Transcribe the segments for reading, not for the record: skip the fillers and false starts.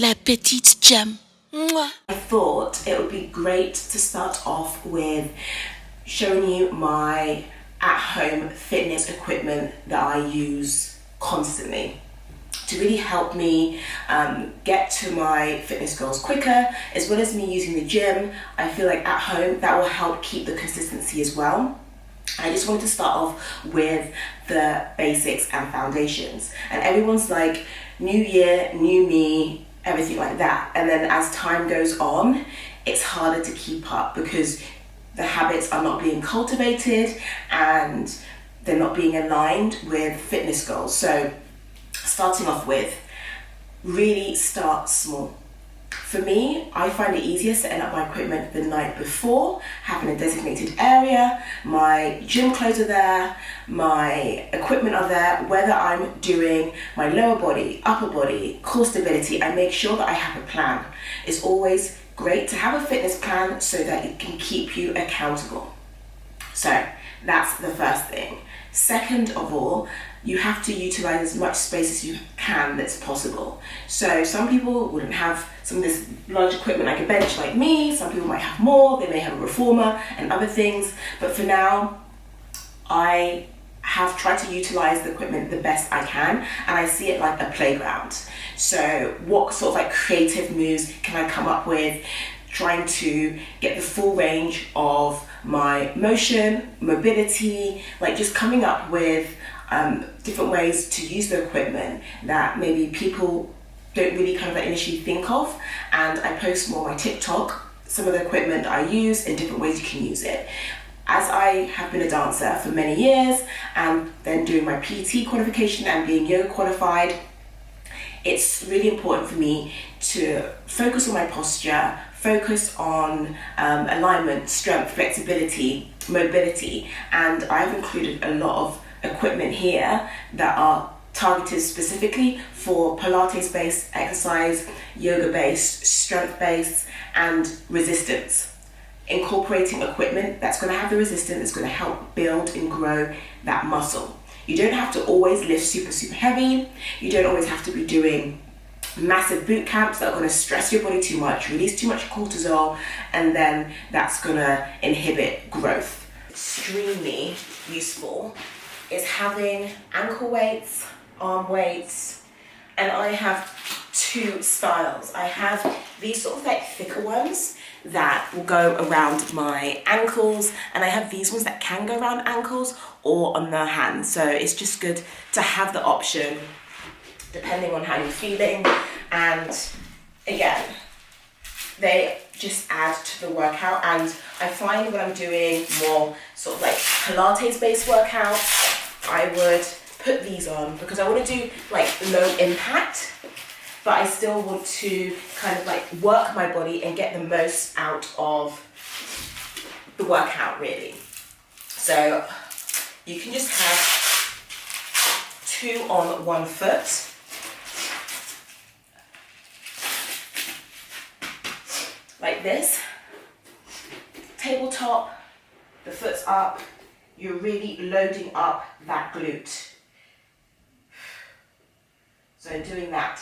La petite gemme. Mwah. I thought it would be great to start off with showing you my at-home fitness equipment that I use constantly to really help me get to my fitness goals quicker, as well as me using the gym. I feel like at home that will help keep the consistency as well. I just wanted to start off with the basics and foundations. And everyone's like, new year, new me, everything like that. And then as time goes on, it's harder to keep up because the habits are not being cultivated and they're not being aligned with fitness goals. So starting off with, really start small. For me, I find it easier setting up my equipment the night before, having a designated area, my gym clothes are there, my equipment are there, whether I'm doing my lower body, upper body, core stability, I make sure that I have a plan. It's always great to have a fitness plan so that it can keep you accountable. So that's the first thing. Second of all, you have to utilize as much space as you can that's possible. So some people wouldn't have some of this large equipment like a bench like me, some people might have more, they may have a reformer and other things, but for now, I have tried to utilize the equipment the best I can, and I see it like a playground. So what sort of like creative moves can I come up with, trying to get the full range of my motion, mobility, like just coming up with different ways to use the equipment that maybe people don't really kind of like initially think of. And I post more on my TikTok, some of the equipment I use and different ways you can use it. As I have been a dancer for many years and then doing my PT qualification and being yoga qualified, it's really important for me to focus on my posture, focus on alignment, strength, flexibility, mobility, and I've included a lot of equipment here that are targeted specifically for Pilates-based exercise, yoga-based, strength-based, and resistance. Incorporating equipment that's going to have the resistance, that's going to help build and grow that muscle. You don't have to always lift super heavy. You don't always have to be doing massive boot camps that are going to stress your body too much, release too much cortisol, and then that's going to inhibit growth. Extremely useful is having ankle weights, arm weights, and I have two styles. I have these sort of like thicker ones that will go around my ankles, and I have these ones that can go around ankles or on the hands. So it's just good to have the option depending on how you're feeling. And again, they just add to the workout. And I find when I'm doing more sort of like Pilates based workouts, I would put these on because I want to do like low impact, but I still want to kind of like work my body and get the most out of the workout really. So you can just have two on one foot. Like this, tabletop, the foot's up, you're really loading up that glute. So doing that,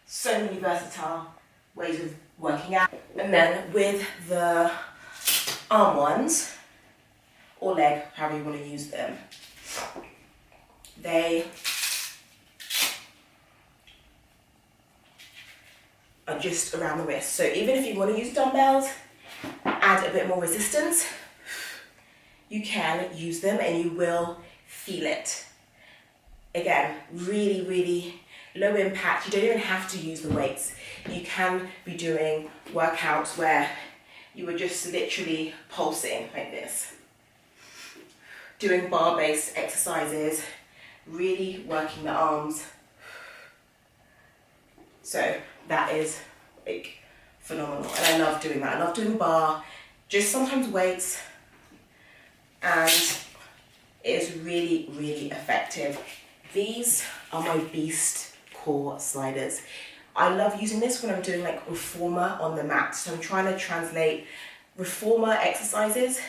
so many versatile ways of working out. And then with the arm ones, or leg, however you want to use them, they are just around the wrist. So even if you want to use dumbbells, add a bit more resistance, you can use them and you will feel it. Again, really low impact. You don't even have to use the weights. You can be doing workouts where you are just literally pulsing like this. Doing bar-based exercises, really working the arms. So that is like phenomenal, and I love doing that. I love doing bar, just sometimes weights, and it is really effective. These are my Beast core sliders. I love using this when I'm doing like reformer on the mat. So I'm trying to translate reformer exercises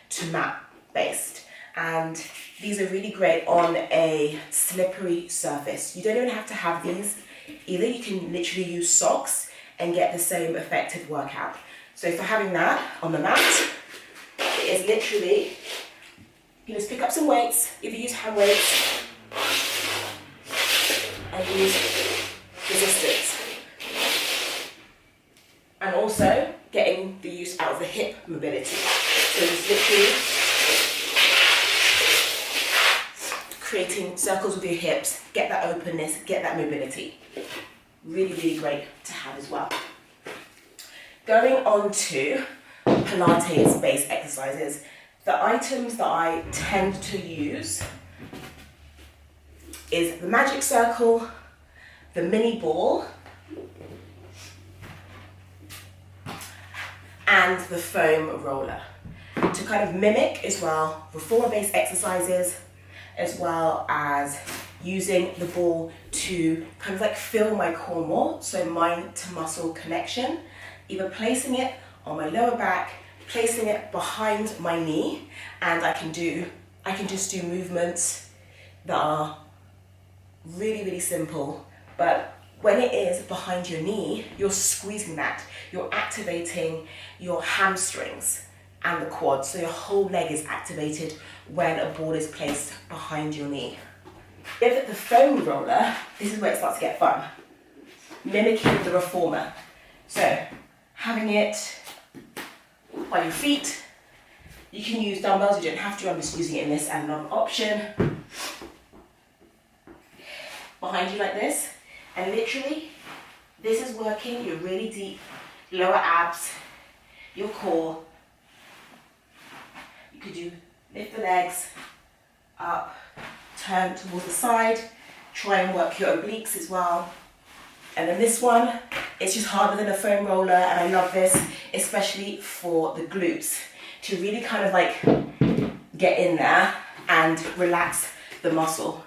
to mat based. And these are really great on a slippery surface. You don't even have to have these Either you can literally use socks and get the same effective workout. So for having that on the mat, it is literally, you just pick up some weights, either use hand weights and use resistance. And also getting the use out of the hip mobility. So just literally creating circles with your hips, get that openness, get that mobility. Really, really great to have as well. Going on to Pilates-based exercises, the items that I tend to use is the magic circle, the mini ball, and the foam roller, to kind of mimic as well reformer-based exercises, as well as using the ball to kind of like feel my core more, so mind to muscle connection, either placing it on my lower back, placing it behind my knee, and I can just do movements that are really, really simple, but when it is behind your knee, you're squeezing that, you're activating your hamstrings and the quads, so your whole leg is activated when a ball is placed behind your knee. With the foam roller, this is where it starts to get fun. Mimicking the reformer. So, having it by your feet. You can use dumbbells, you don't have to, I'm just using it in this as another option. Behind you like this, and literally, this is working your really deep lower abs, your core. You could do lift the legs up, turn towards the side, try and work your obliques as well. And then this one, it's just harder than a foam roller, and I love this, especially for the glutes, to really kind of like get in there and relax the muscle.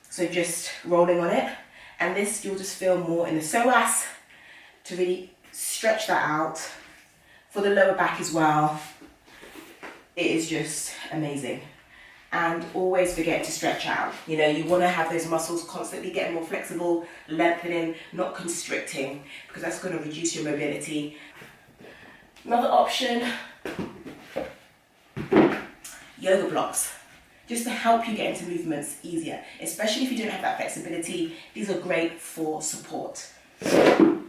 So just rolling on it, and this you'll just feel more in the psoas to really stretch that out. For the lower back as well, it is just amazing. And always forget to stretch out. You know, you want to have those muscles constantly getting more flexible, lengthening, not constricting, because that's going to reduce your mobility. Another option, yoga blocks, just to help you get into movements easier, especially if you don't have that flexibility. These are great for support. So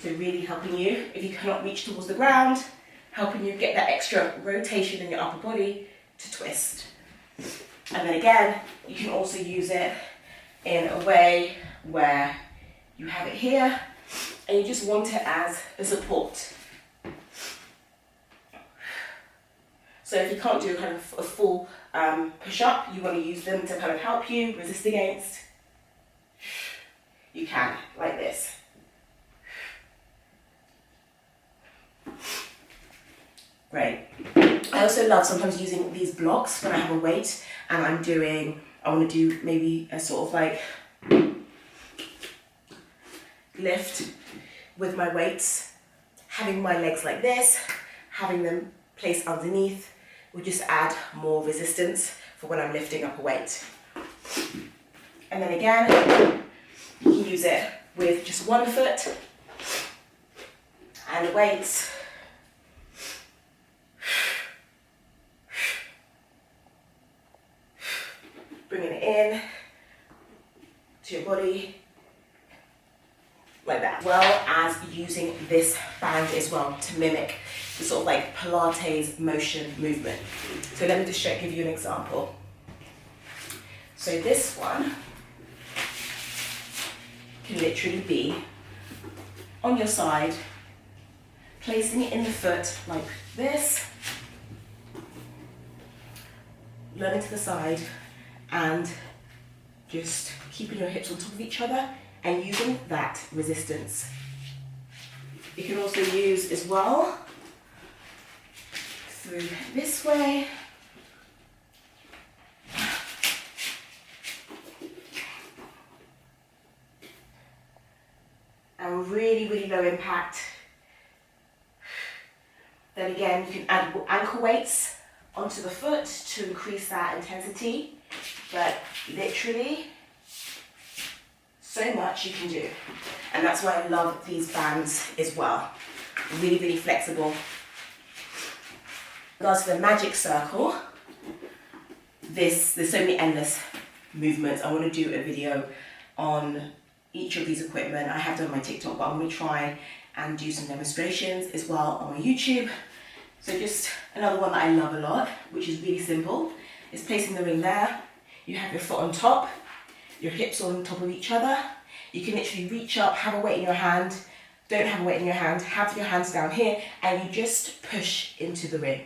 really helping you, if you cannot reach towards the ground, helping you get that extra rotation in your upper body to twist. And then again, you can also use it in a way where you have it here and you just want it as a support. So if you can't do kind of a full push-up, you want to use them to kind of help you resist against, you can, like this. Great. I also love sometimes using these blocks when I have a weight and I want to do maybe a sort of like lift with my weights, having my legs like this, having them placed underneath will just add more resistance for when I'm lifting up a weight. And then again, you can use it with just one foot and weights. Bringing it in to your body, like that. As well as using this band as well to mimic the sort of like Pilates motion movement. So let me just give you an example. So this one can literally be on your side, placing it in the foot like this, leaning to the side, and just keeping your hips on top of each other and using that resistance. You can also use as well through this way. And really, really low impact. Then again, you can add ankle weights onto the foot to increase that intensity. But literally, so much you can do. And that's why I love these bands as well. Really, really flexible. In regards to the magic circle, there's so many endless movements. I want to do a video on each of these equipment. I have done my TikTok, but I'm going to try and do some demonstrations as well on my YouTube. So just another one that I love a lot, which is really simple, is placing the ring there. You have your foot on top, your hips on top of each other. You can literally reach up, have a weight in your hand, don't have a weight in your hand, have your hands down here, and you just push into the ring.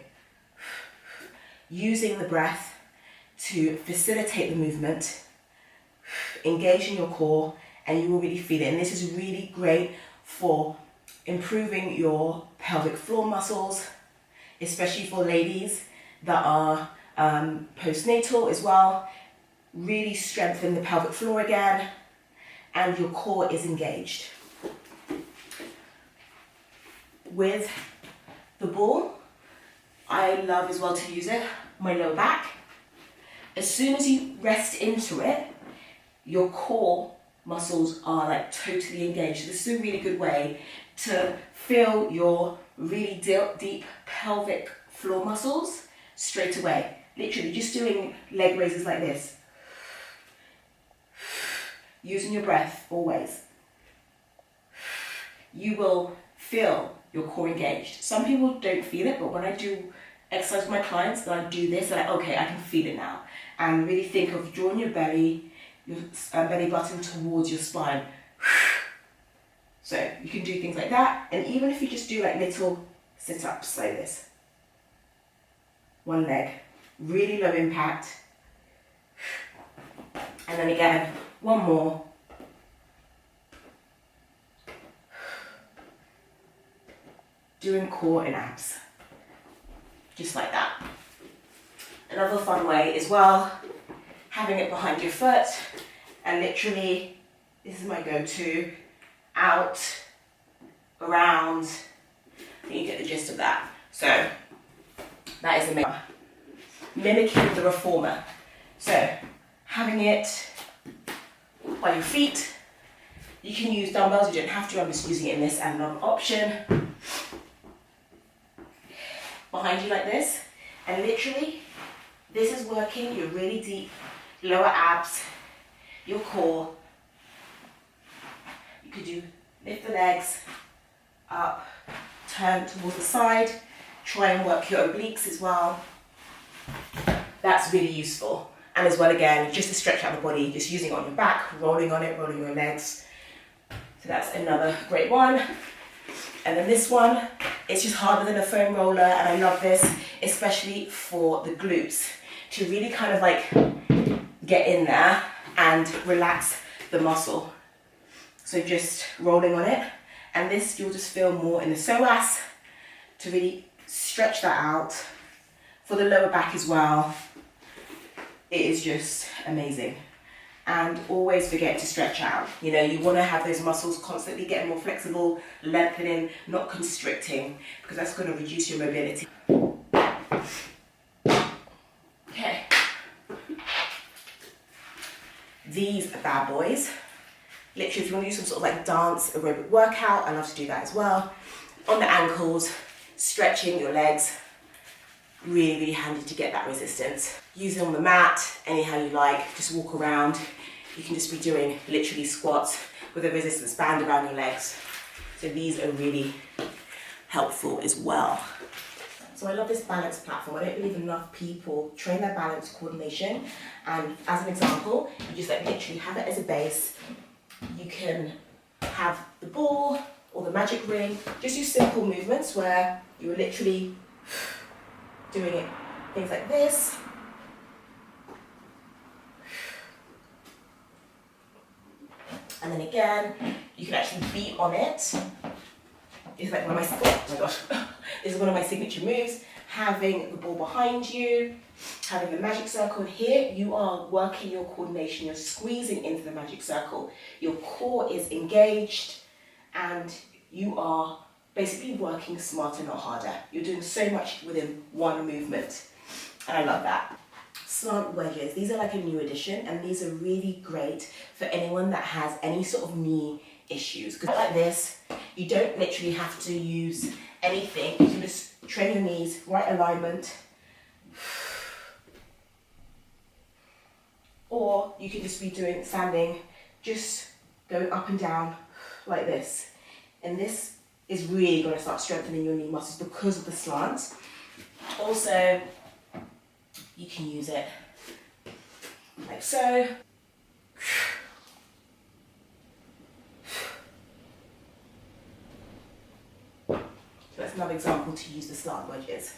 Using the breath to facilitate the movement, engage in your core, and you will really feel it. And this is really great for improving your pelvic floor muscles, especially for ladies that are postnatal as well. Really strengthen the pelvic floor again, and your core is engaged. With the ball, I love as well to use it, my lower back. As soon as you rest into it, your core muscles are like totally engaged. This is a really good way to feel your really deep pelvic floor muscles straight away. Literally just doing leg raises like this. Using your breath always. You will feel your core engaged. Some people don't feel it, but when I do exercise with my clients, then I do this, and okay, I can feel it now. And really think of drawing your belly, your belly button towards your spine. So you can do things like that, and even if you just do like little sit-ups like this. One leg, really low impact. And then again, one more. Doing core and abs. Just like that. Another fun way as well, having it behind your foot, and literally, this is my go-to, out, around. I think you get the gist of that. So, that is the main one. Mimicking the reformer. So, having it by your feet. You can use dumbbells, you don't have to, I'm just using it in this as another option. Behind you like this, and literally, this is working your really deep lower abs, your core. You could do lift the legs up, turn towards the side, try and work your obliques as well. That's really useful. And as well, again, just to stretch out the body, just using it on your back, rolling on it, rolling your legs. So that's another great one. And then this one, it's just harder than a foam roller, and I love this, especially for the glutes, to really kind of like get in there and relax the muscle. So just rolling on it, and this you'll just feel more in the psoas to really stretch that out. For the lower back as well, it is just amazing. And always forget to stretch out. You know, you want to have those muscles constantly getting more flexible, lengthening, not constricting, because that's going to reduce your mobility. Okay. These bad boys. Literally, if you want to do some sort of like dance aerobic workout, I love to do that as well. On the ankles, stretching your legs. Really, really handy to get that resistance. Use it on the mat, anyhow you like, just walk around. You can just be doing literally squats with a resistance band around your legs. So these are really helpful as well. So I love this balance platform. I don't believe enough people train their balance coordination. And as an example, you just like literally have it as a base. You can have the ball or the magic ring. Just do simple movements where you're literally doing it, things like this. And then again, you can actually beat on it. It's like one of my, oh my gosh, this is one of my signature moves. Having the ball behind you, having the magic circle here, you are working your coordination, you're squeezing into the magic circle. Your core is engaged, and you are basically working smarter, not harder. You're doing so much within one movement, and I love that. slant wedges. These are like a new addition, and these are really great for anyone that has any sort of knee issues. Because like this, you don't literally have to use anything. You can just train your knees, right alignment. Or you can just be standing, just going up and down like this. And this is really going to start strengthening your knee muscles because of the slant. Also, you can use it like so. So that's another example to use the slant wedges.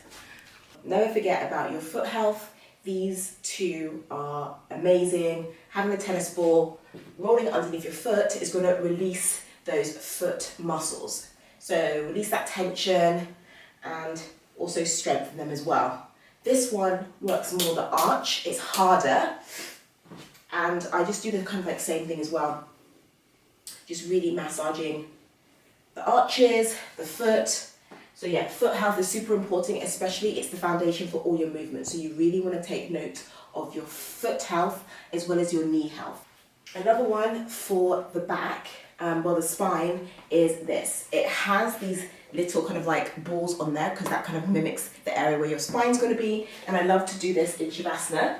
Never forget about your foot health. These two are amazing. Having a tennis ball, rolling it underneath your foot is going to release those foot muscles. So release that tension and also strengthen them as well. This one works more the arch, it's harder. And I just do the kind of like same thing as well. Just really massaging the arches, the foot. So yeah, foot health is super important, especially it's the foundation for all your movements. So you really want to take note of your foot health as well as your knee health. Another one for the back, the spine, is this. It has these little kind of like balls on there because that kind of mimics the area where your spine's going to be. And I love to do this in Shavasana,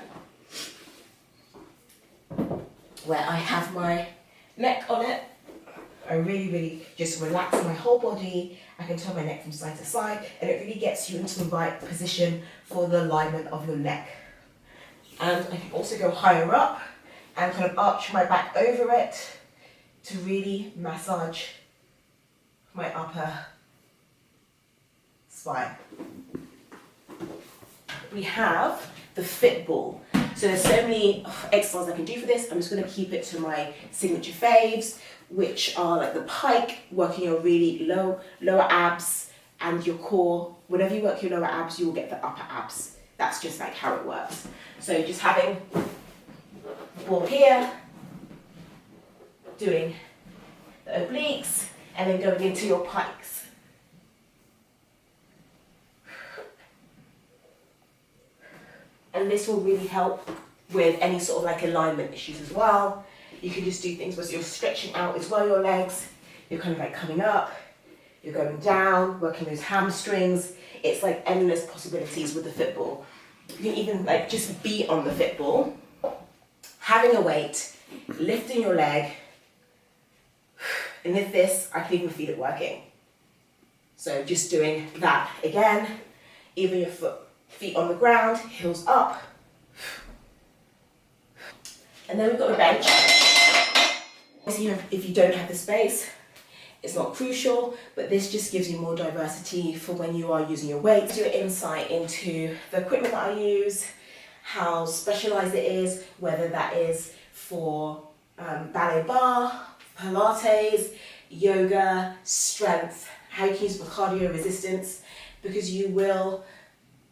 where I have my neck on it. I really just relax my whole body. I can turn my neck from side to side, and it really gets you into the right position for the alignment of your neck. And I can also go higher up and kind of arch my back over it to really massage my upper spine. We have the fit ball. So there's so many exercises I can do for this. I'm just going to keep it to my signature faves, which are like the pike, working your really lower abs and your core. Whenever you work your lower abs, you will get the upper abs. That's just like how it works. So just having the ball here, doing the obliques, and then going into your pikes. And this will really help with any sort of like alignment issues as well. You can just do things where you're stretching out as well your legs. You're kind of like coming up, you're going down, working those hamstrings. It's like endless possibilities with the fit ball. You can even like just be on the fit ball, having a weight, lifting your leg, and with this, I can even feel it working. So just doing that again, even your feet on the ground, heels up. And then we've got the bench. Obviously, if you don't have the space, it's not crucial, but this just gives you more diversity for when you are using your weights. Do an insight into the equipment that I use, how specialized it is, whether that is for ballet bar, Pilates, yoga, strength, how you can use it for cardio resistance, because you will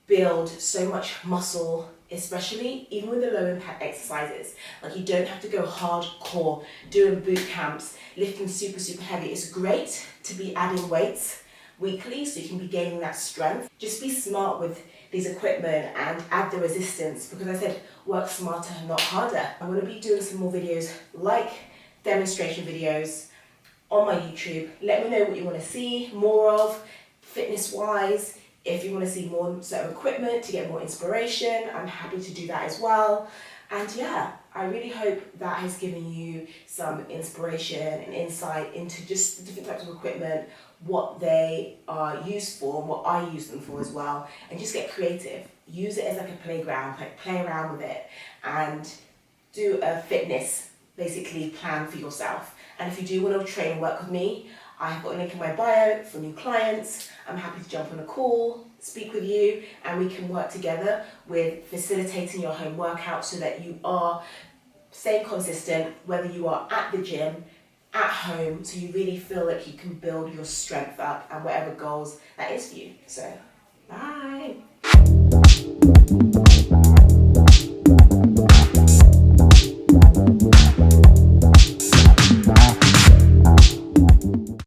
build so much muscle, especially even with the low impact exercises. Like, you don't have to go hardcore doing boot camps, lifting super heavy. It's great to be adding weights weekly so you can be gaining that strength. Just be smart with these equipment and add the resistance, because I said work smarter, not harder. I'm going to be doing some more videos like demonstration videos on my YouTube. Let me know what you want to see more of fitness wise. If you want to see more certain equipment to get more inspiration, I'm happy to do that as well. And yeah, I really hope that has given you some inspiration and insight into just the different types of equipment, what they are used for and what I use them for as well. And just get creative. Use it as like a playground, like play around with it and do a fitness basically plan for yourself. And if you do want to train and work with me, I've got a link in my bio for new clients. I'm happy to jump on a call, speak with you, and we can work together with facilitating your home workout so that you are staying consistent, whether you are at the gym, at home, so you really feel like you can build your strength up and whatever goals that is for you. So, bye.